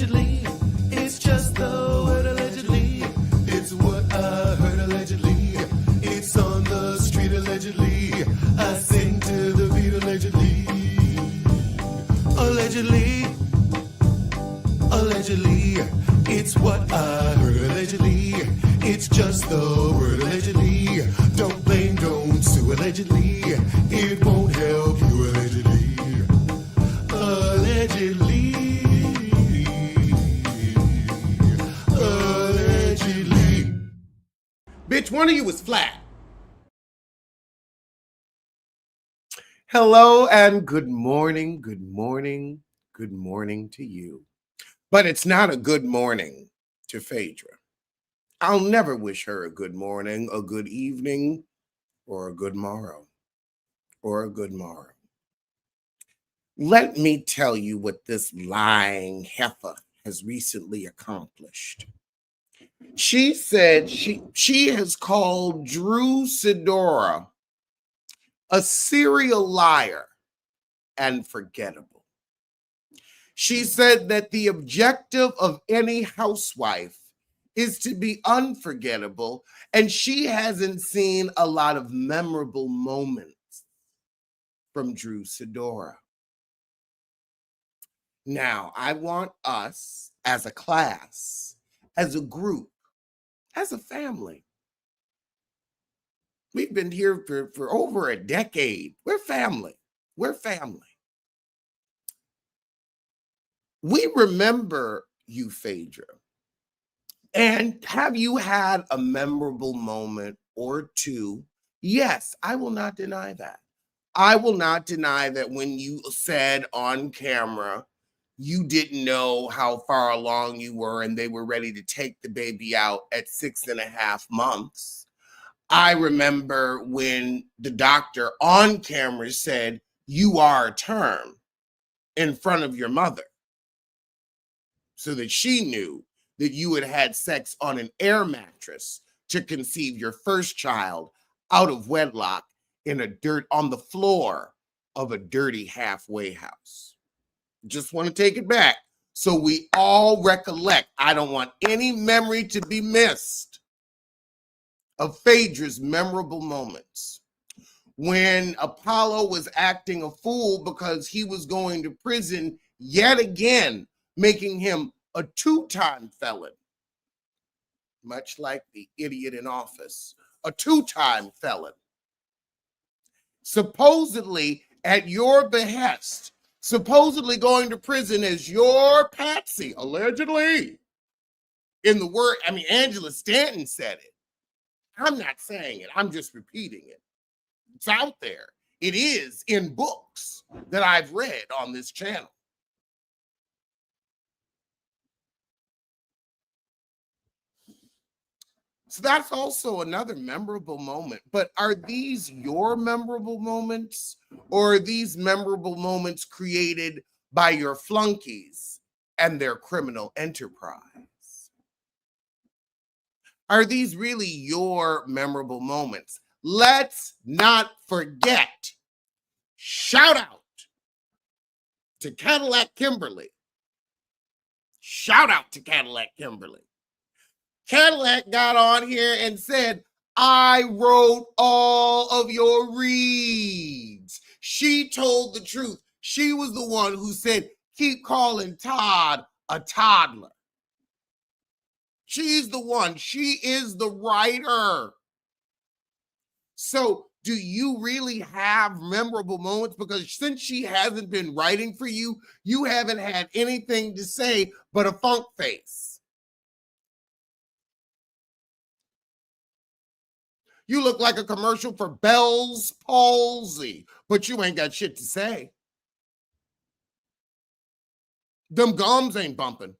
allegedly. It's just the word allegedly. It's what I heard allegedly. It's on the street allegedly. I sing to the beat allegedly. Allegedly. Allegedly. It's what I heard allegedly. It's just the word allegedly. Don't blame, don't sue allegedly. It won't help you allegedly. Allegedly. Allegedly. Bitch, one of you was flat. Hello and good morning, good morning, good morning to you. But it's not a good morning to Phaedra. I'll never wish her a good morning, a good evening, or a good morrow, or a good morrow. Let me tell you what this lying heifer has recently accomplished. She said she has called Drew Sidora a serial liar and forgettable. She said that the objective of any housewife is to be unforgettable, and she hasn't seen a lot of memorable moments from Drew Sidora. Now, I want us as a class, as a group, as a family. We've been here for over a decade. We're family. We're family. We remember you, Phaedra. And have you had a memorable moment or two? Yes, I will not deny that. I will not deny that when you said on camera you didn't know how far along you were and they were ready to take the baby out at 6.5 months. I remember when the doctor on camera said, "You are a term," in front of your mother, so that she knew that you had had sex on an air mattress to conceive your first child out of wedlock on the floor of a dirty halfway house. Just want to take it back so we all recollect. I don't want any memory to be missed of Phaedra's memorable moments. When Apollo was acting a fool because he was going to prison yet again, making him a 2-time felon, much like the idiot in office, a 2-time felon. Supposedly at your behest, supposedly going to prison as your patsy, allegedly. In the word, Angela Stanton said it. I'm not saying it, I'm just repeating it. It's out there. It is in books that I've read on this channel. So that's also another memorable moment. But are these your memorable moments, or are these memorable moments created by your flunkies and their criminal enterprise? Are these really your memorable moments? Let's not forget, shout out to Cadillac Kimberly. Shout out to Cadillac Kimberly. Cadillac got on here and said, "I wrote all of your reads." She told the truth. She was the one who said, "Keep calling Todd a toddler." She's the one. She is the writer. So do you really have memorable moments? Because since she hasn't been writing for you, you haven't had anything to say but a funk face. You look like a commercial for Bell's palsy, but you ain't got shit to say. Them gums ain't bumping.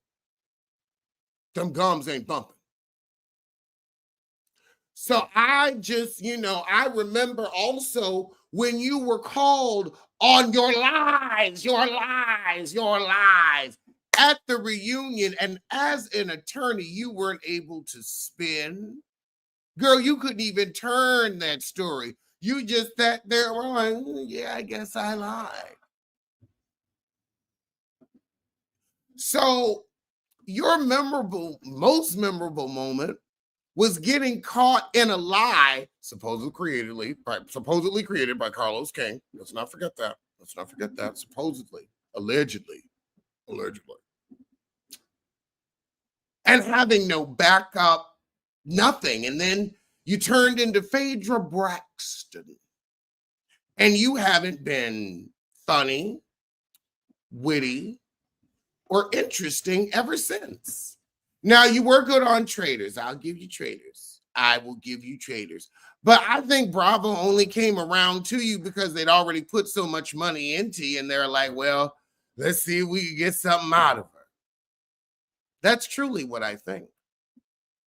Them gums ain't bumping. So I just, I remember also when you were called on your lies at the reunion, and as an attorney, you weren't able to spin. Girl, you couldn't even turn that story. You just sat there going, "Yeah, I guess I lied." So your most memorable moment was getting caught in a lie, supposedly created by Carlos King. Let's not forget that. Supposedly, allegedly. And having no backup, nothing. And then you turned into Phaedra Braxton. And you haven't been funny, witty, or interesting ever since. Now, you were good on Traders. I'll give you Traders. I will give you Traders. But I think Bravo only came around to you because they'd already put so much money into you, and they're like, well, let's see if we can get something out of her. That's truly what I think.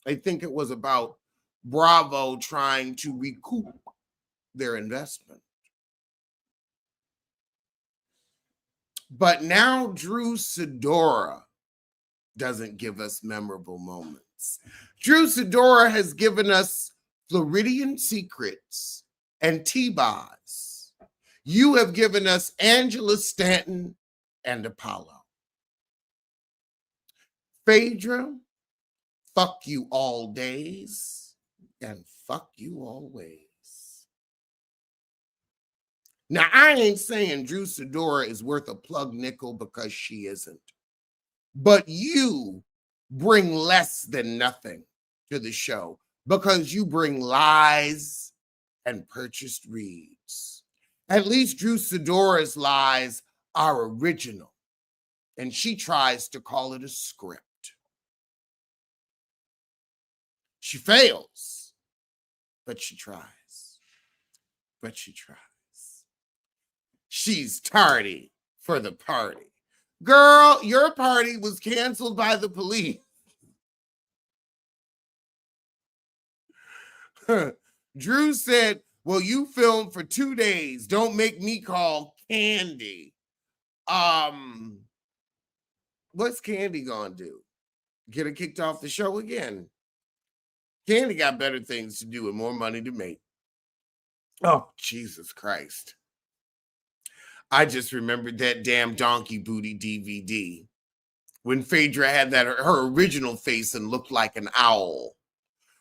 I think it was about Bravo trying to recoup their investment. But now Drew Sidora doesn't give us memorable moments. Drew Sidora has given us Floridian Secrets and T-Boz. You have given us Angela Stanton and Apollo. Phaedra, fuck you all days and fuck you always. Now, I ain't saying Drew Sidora is worth a plug nickel because she isn't. But you bring less than nothing to the show because you bring lies and purchased reads. At least Drew Sidora's lies are original, and she tries to call it a script. She fails, but she tries. She's tardy for the party. Girl, your party was canceled by the police. Drew said, well, you filmed for 2 days. Don't make me call Candy. What's Candy gonna do? Get her kicked off the show again? Candy got better things to do and more money to make. Oh, Jesus Christ. I just remembered that damn Donkey Booty DVD when Phaedra had her original face and looked like an owl.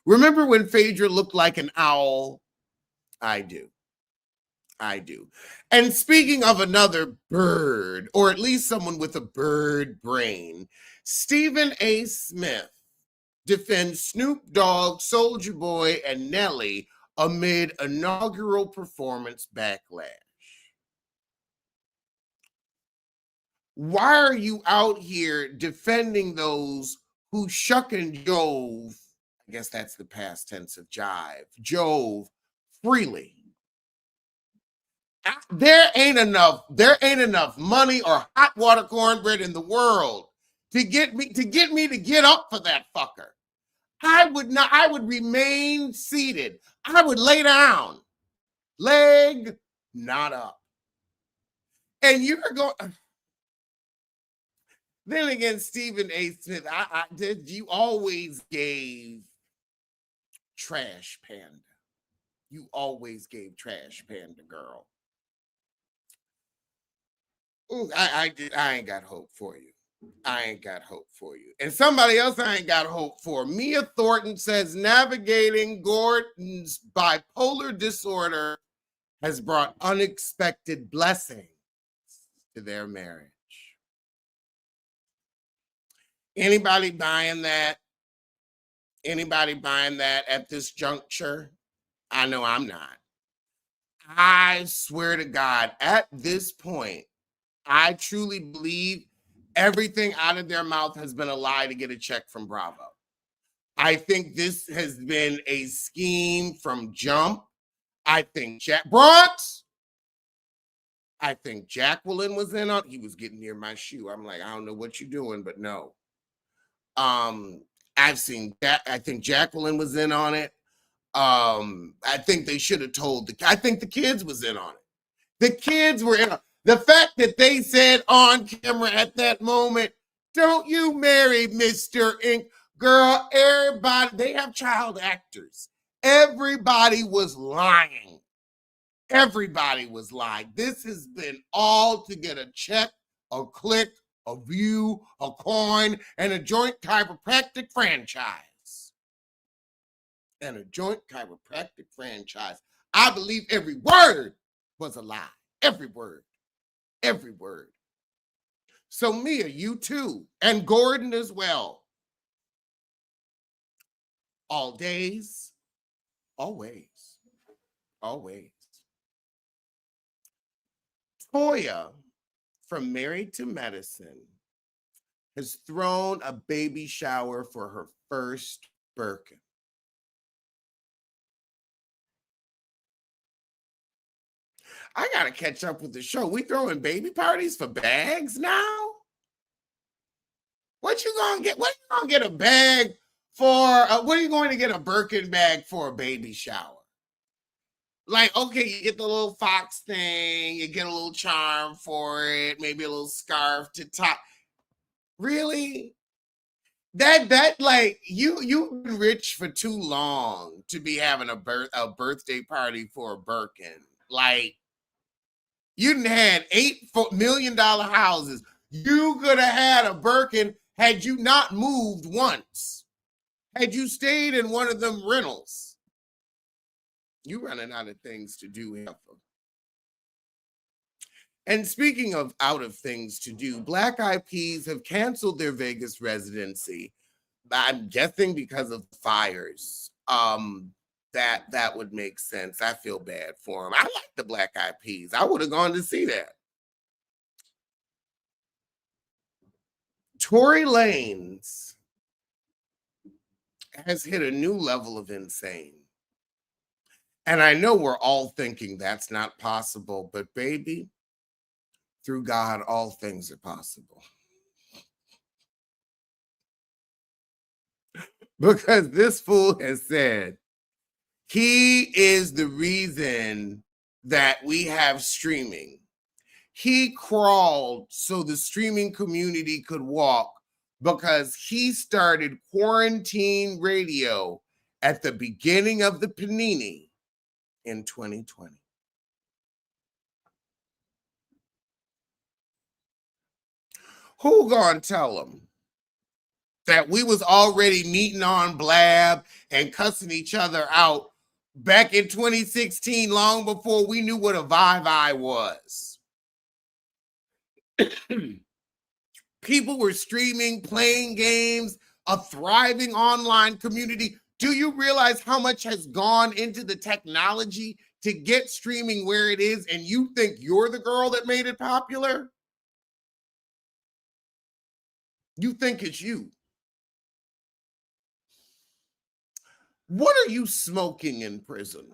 Remember when Phaedra looked like an owl? I do. And speaking of another bird, or at least someone with a bird brain, Stephen A. Smith defends Snoop Dogg, Soulja Boy, and Nelly amid inaugural performance backlash. Why are you out here defending those who shuck and jove? I guess that's the past tense of jive. Jove freely. There ain't enough money or hot water cornbread in the world to get me to get up for that fucker. I would remain seated. I would lay down. Leg not up. And you're going. Then again, Stephen A. Smith, you always gave Trash Panda. You always gave Trash Panda, girl. Ooh, I ain't got hope for you. And somebody else I ain't got hope for. Mia Thornton says navigating Gordon's bipolar disorder has brought unexpected blessings to their marriage. Anybody buying that? At this juncture? I know I'm not. I swear to God, at this point, I truly believe everything out of their mouth has been a lie to get a check from Bravo. I think this has been a scheme from jump. I think Bronx. I think Jacqueline was in on. He was getting near my shoe. I'm like, I don't know what you're doing, but no. I've seen that. I think Jacqueline was in on it. I think they should have told I think the kids was in on it. The kids were in on it. The fact that they said on camera at that moment, don't you marry Mr. Inc. Girl, everybody, they have child actors. Everybody was lying. This has been all to get a check, a click, a view, a coin, and a joint chiropractic franchise. And a joint chiropractic franchise. I believe every word was a lie. Every word. Every word. So Mia, you too, and Gordon as well. All days, always, always. Toya from Married to Medicine has thrown a baby shower for her first Birkin. I gotta catch up with the show. We throwing baby parties for bags now? What you gonna get? What you gonna get a bag for? What are you going to get a Birkin bag for a baby shower? Like, okay, you get the little fox thing, you get a little charm for it, maybe a little scarf to top. Really? That like you've been rich for too long to be having a birthday party for a Birkin. Like, you done had $8 million houses. You could have had a Birkin had you not moved once. Had you stayed in one of them rentals. You running out of things to do, Heifer. And speaking of out of things to do, Black Eyed Peas have canceled their Vegas residency. I'm guessing because of fires. That would make sense. I feel bad for them. I like the Black Eyed Peas. I would have gone to see that. Tory Lanez has hit a new level of insane. And I know we're all thinking that's not possible, but baby, through God, all things are possible. Because this fool has said he is the reason that we have streaming. He crawled so the streaming community could walk because he started quarantine radio at the beginning of the panini in 2020. Who gonna tell him that we was already meeting on Blab and cussing each other out back in 2016, long before we knew what a Vive was? People were streaming, playing games, a thriving online community. Do you realize how much has gone into the technology to get streaming where it is, and you think you're the girl that made it popular? You think it's you. What are you smoking in prison?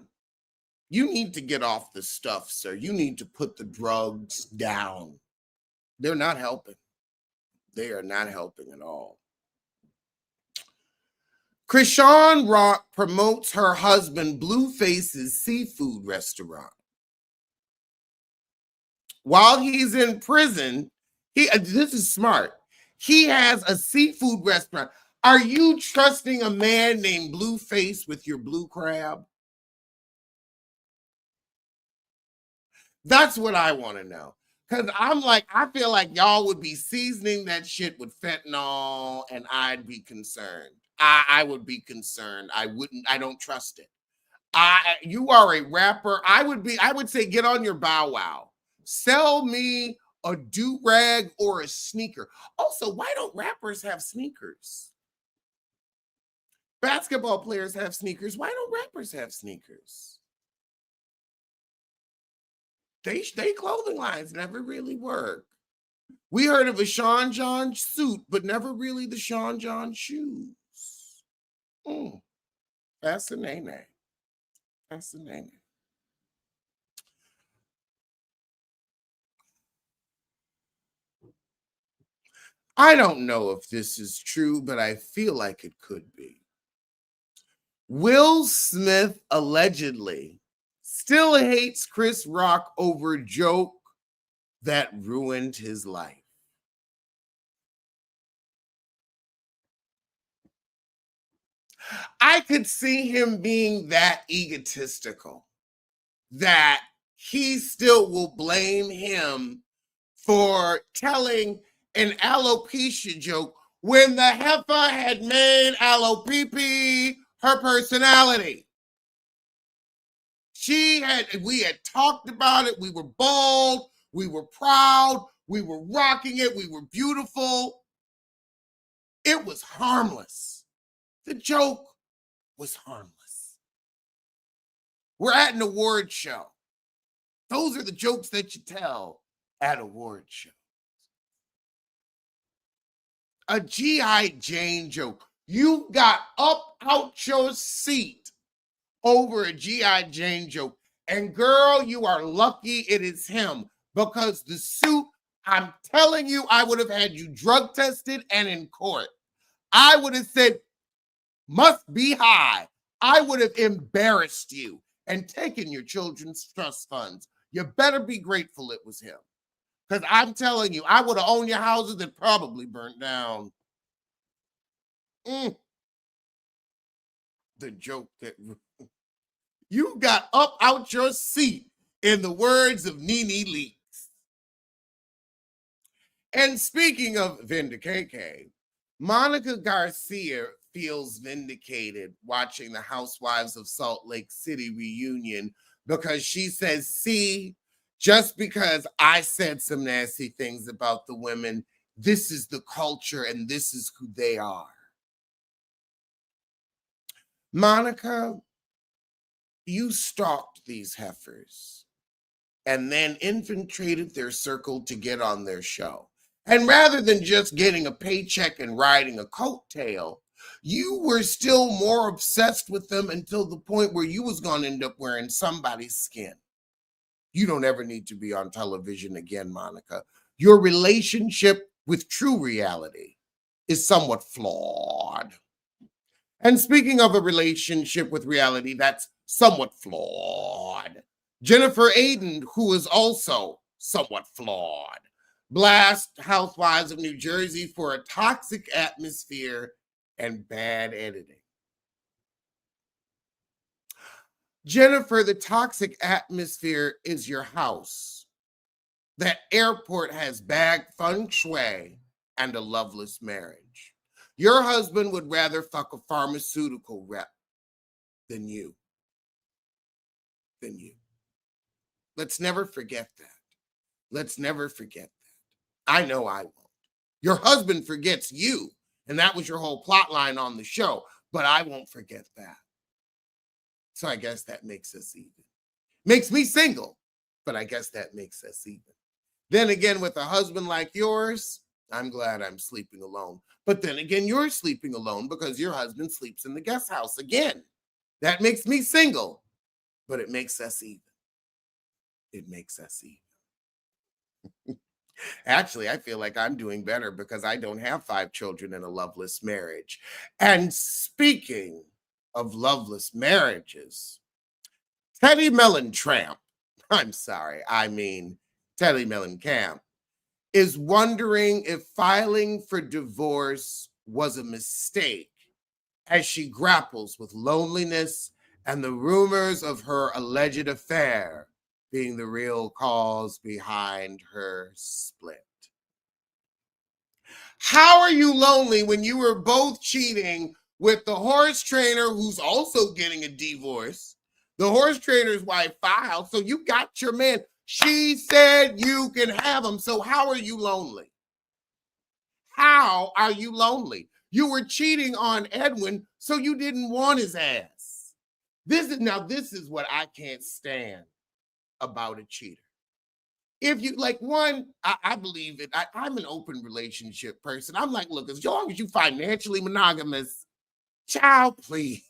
You need to get off the stuff, sir. You need to put the drugs down. They're not helping. They are not helping at all. Krishan Rock promotes her husband Blueface's seafood restaurant. While he's in prison, this is smart. He has a seafood restaurant. Are you trusting a man named Blueface with your blue crab? That's what I want to know. Because I feel like y'all would be seasoning that shit with fentanyl, and I'd be concerned. I would be concerned. I don't trust it. You are a rapper. I would say get on your Bow Wow. Sell me a do-rag or a sneaker. Also, why don't rappers have sneakers? Basketball players have sneakers. Why don't rappers have sneakers? They clothing lines never really work. We heard of a Sean John suit, but never really the Sean John shoes. Fascinating. Fascinating. I don't know if this is true, but I feel like it could be. Will Smith allegedly still hates Chris Rock over joke that ruined his life. I could see him being that egotistical that he still will blame him for telling an alopecia joke when the heifer had made alopecia her personality. We had talked about it. We were bold. We were proud. We were rocking it. We were beautiful. It was harmless. The joke was harmless. We're at an award show. Those are the jokes that you tell at award shows. A G.I. Jane joke. You got up out your seat over a G.I. Jane joke. And girl, you are lucky it is him, because the suit, I'm telling you, I would have had you drug tested and in court. I would have said, must be high. I would have embarrassed you and taken your children's trust funds. You better be grateful it was him. Because I'm telling you, I would have owned your houses that probably burnt down. The joke that you got up out your seat, in the words of Nene Leakes. And speaking of vindication, Monica Garcia feels vindicated watching the Housewives of Salt Lake City reunion, because she says, see, just because I said some nasty things about the women, this is the culture and this is who they are. Monica, you stalked these heifers and then infiltrated their circle to get on their show. And rather than just getting a paycheck and riding a coattail, you were still more obsessed with them until the point where you was going to end up wearing somebody's skin. You don't ever need to be on television again, Monica. Your relationship with true reality is somewhat flawed. And speaking of a relationship with reality that's somewhat flawed, Jennifer Aydin, who is also somewhat flawed, blast Housewives of New Jersey for a toxic atmosphere and bad editing. Jennifer, the toxic atmosphere is your house. That airport has bad feng shui and a loveless marriage. Your husband would rather fuck a pharmaceutical rep than you. Let's never forget that. Let's never forget that. I know I won't. Your husband forgets you, and that was your whole plot line on the show, but I won't forget that. So I guess that makes us even. Makes me single, but I guess that makes us even. Then again, with a husband like yours, I'm glad I'm sleeping alone. But then again, you're sleeping alone because your husband sleeps in the guest house again. That makes me single, but it makes us even. It makes us even. Actually, I feel like I'm doing better because I don't have 5 children in a loveless marriage. And speaking of loveless marriages, Teddy Mellencamp, Teddy Mellencamp, is wondering if filing for divorce was a mistake as she grapples with loneliness and the rumors of her alleged affair being the real cause behind her split. How are you lonely when you were both cheating with the horse trainer who's also getting a divorce? The horse trainer's wife filed, so you got your man. She said you can have him. So how are you lonely? How are you lonely? You were cheating on Edwin, so you didn't want his ass. This is what I can't stand about a cheater. If you like one, I believe it. I'm an open relationship person. I'm like, look, as long as you financially monogamous, child, please.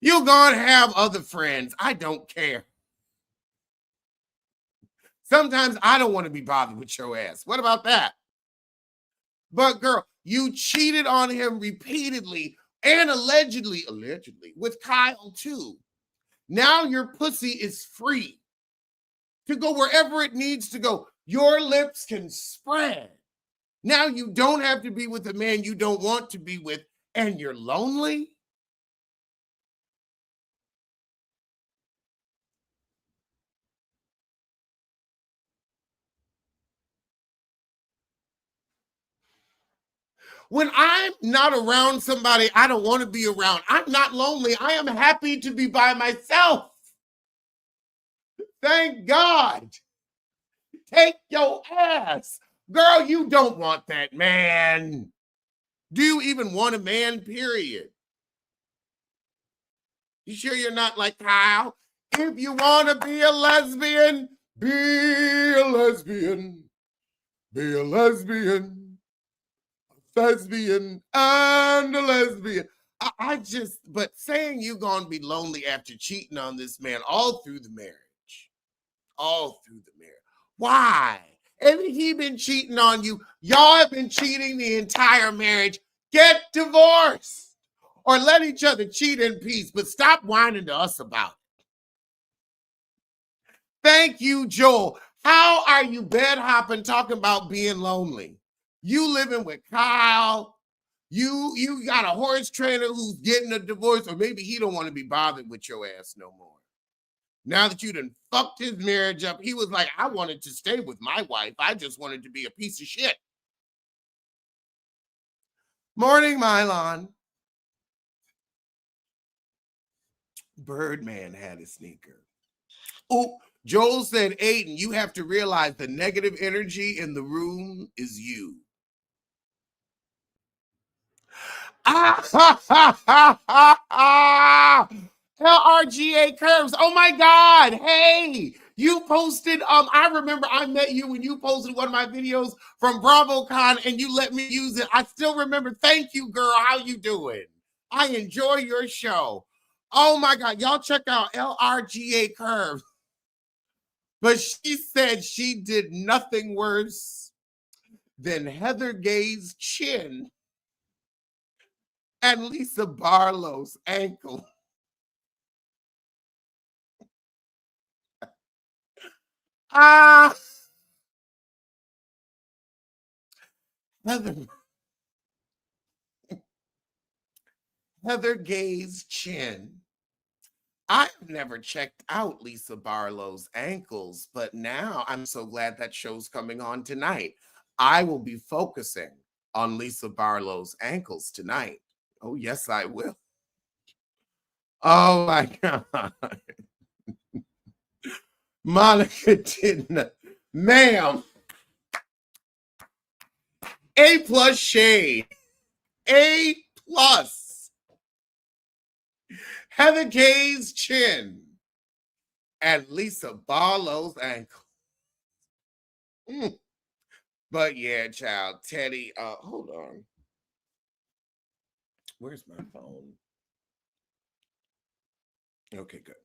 You're gonna have other friends. I don't care. Sometimes I don't want to be bothered with your ass. What about that? But girl, you cheated on him repeatedly and allegedly with Kyle too. Now your pussy is free to go wherever it needs to go. Your lips can spread. Now you don't have to be with a man you don't want to be with, and you're lonely. when I'm not around somebody I don't want to be around, I'm not lonely. I am happy to be by myself. Thank God. Take your ass. Girl, you don't want that man. Do you even want a man, period? You sure you're not like Kyle? If you want to be a lesbian, be a lesbian. Be a lesbian. Lesbian and a lesbian. But saying you're going to be lonely after cheating on this man all through the marriage. All through the marriage. Why? And he been cheating on you. Y'all have been cheating the entire marriage. Get divorced or let each other cheat in peace, but stop whining to us about it. Thank you, Joel. How are you bed hopping talking about being lonely? You living with Kyle. You got a horse trainer who's getting a divorce, or maybe he don't want to be bothered with your ass no more. Now that you done fucked his marriage up, he was like, I wanted to stay with my wife. I just wanted to be a piece of shit. Morning, Mylon. Birdman had a sneaker. Oh, Joel said, Aydin, you have to realize the negative energy in the room is you. LRGA curves. Oh my God. Hey, you posted, I remember I met you when you posted one of my videos from BravoCon and you let me use it. I still remember. Thank you, girl. How you doing? I enjoy your show. Oh my God. Y'all check out LRGA curves. But she said she did nothing worse than Heather Gay's chin and Lisa Barlow's ankle. Heather Gay's chin. I've never checked out Lisa Barlow's ankles, but now I'm so glad that show's coming on tonight. I will be focusing on Lisa Barlow's ankles tonight. Oh, yes, I will. Oh, my God. Monica didn't. Ma'am. A+ shade. A+. Heather Gay's chin and Lisa Barlow's ankle. But yeah, child, Teddy, hold on. Where's my phone? Okay, good.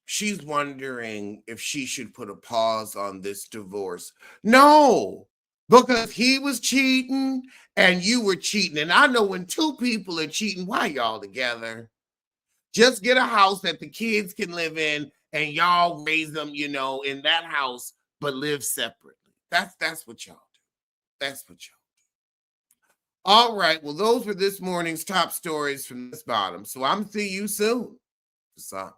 She's wondering if she should put a pause on this divorce. No, because he was cheating and you were cheating. And I know when two people are cheating, why y'all together? Just get a house that the kids can live in and y'all raise them, in that house, but live separately. That's what y'all do. That's what y'all do. All right. Well, those were this morning's top stories from this bottom. So I'm see you soon. What's up?